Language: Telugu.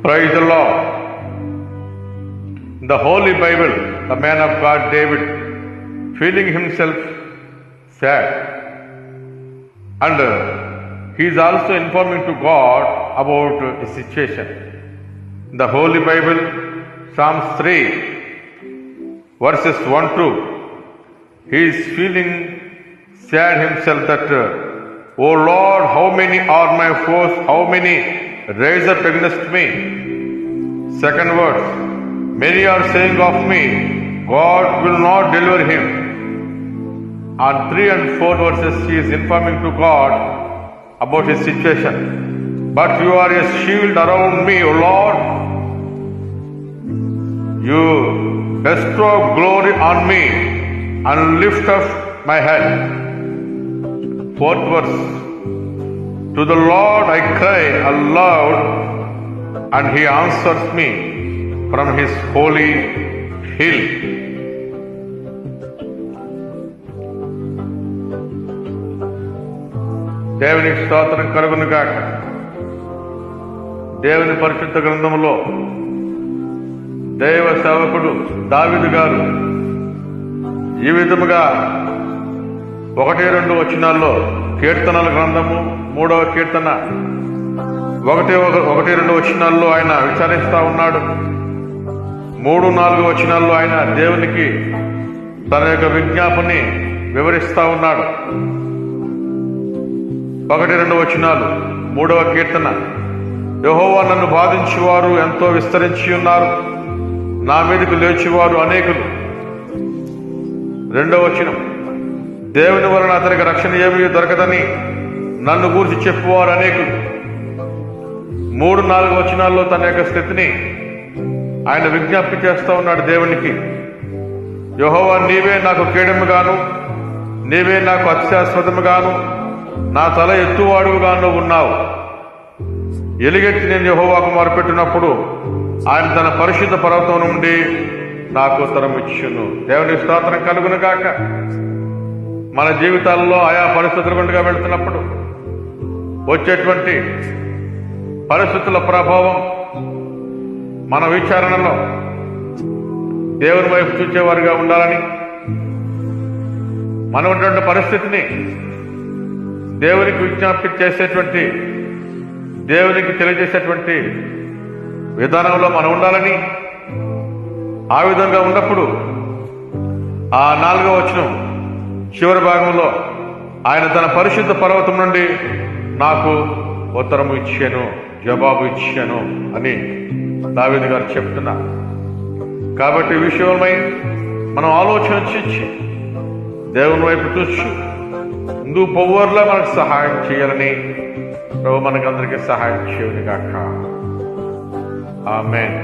Praise the Lord. In the Holy Bible, the man of God David, feeling himself sad, and he is also informing to God about his situation. In the Holy Bible, Psalms 3, verses 1-2, he is feeling sad himself that, O Lord, how many are my foes, how many rise up against me. Second verse, many are saying of me, God will not deliver him. On 3 and 4 verses, he is informing to God about his situation. But you are a shield around me, O Lord. You bestow glory on me and lift up my head. 4th verse, to the Lord I cry aloud, and he answers me from his holy hill. దేవునికి స్తోత్రం కలుగును గాక. దేవుని పరిశుద్ధ గ్రంథములో దైవ సేవకుడు దావీదు గారు ఈ విధముగా 1-2 వచనాల్లో, కీర్తనల గ్రంథము 3వ కీర్తన 1-2 వచనాల్లో ఆయన విచారిస్తా ఉన్నాడు. 3-4 వచనాల్లో ఆయన దేవునికి తన యొక్క విజ్ఞాపనని వివరిస్తా ఉన్నాడు. 1-2 వచనాలు 3వ కీర్తన, యెహోవా నన్ను బాధించేవారు ఎంతో విస్తరించి ఉన్నారు, నా మీదకు లేచేవారు అనేకులు. 2వ వచనం, దేవుని వలన అతనికి రక్షణ ఏమీ దొరకదని నన్ను గూర్చి చెప్పువారు అనేకులు. 3-4 వచనాల్లో తన యొక్క స్థితిని ఆయన విజ్ఞప్తి చేస్తూ ఉన్నాడు దేవునికి. యెహోవా, నీవే నాకు కేడముగాను, నీవే నాకు అత్యాస్పదముగాను, నా తల ఎత్తువాడుగాను ఉన్నావు. ఎలుగెత్తి నేను యెహోవాకు మొరపెట్టినప్పుడు ఆయన తన పరిశుద్ధ పర్వతం నుండి నాకు ఉత్తరం ఇచ్చును. దేవుని స్తోత్రం కలుగును గాక. మన జీవితాల్లో ఆయా పరిస్థితులు గుండా వెళుతున్నప్పుడు వచ్చేటువంటి పరిస్థితుల ప్రభావం మన విచారణలో దేవుని వైపు చూచేవారుగా ఉండాలని, మనం ఉన్నటువంటి పరిస్థితిని దేవునికి విజ్ఞప్తి చేసేటువంటి, దేవునికి తెలియజేసేటువంటి విధానంలో మనం ఉండాలని, ఆ విధంగా ఉన్నప్పుడు ఆ 4వ వచనం చివరి భాగంలో ఆయన తన పరిశుద్ధ పర్వతం నుండి నాకు ఉత్తరము ఇచ్చాను, జవాబు ఇచ్చాను అని దావీదు గారు చెప్తున్నారు. కాబట్టి ఈ విషయమై మనం ఆలోచన చేసి దేవుని వైపు చూసి ముందు పొవ్వర్లా మనకు సహాయం చేయాలని ప్రభు మనకందరికీ సహాయం చేయను గాక. ఆమేన్.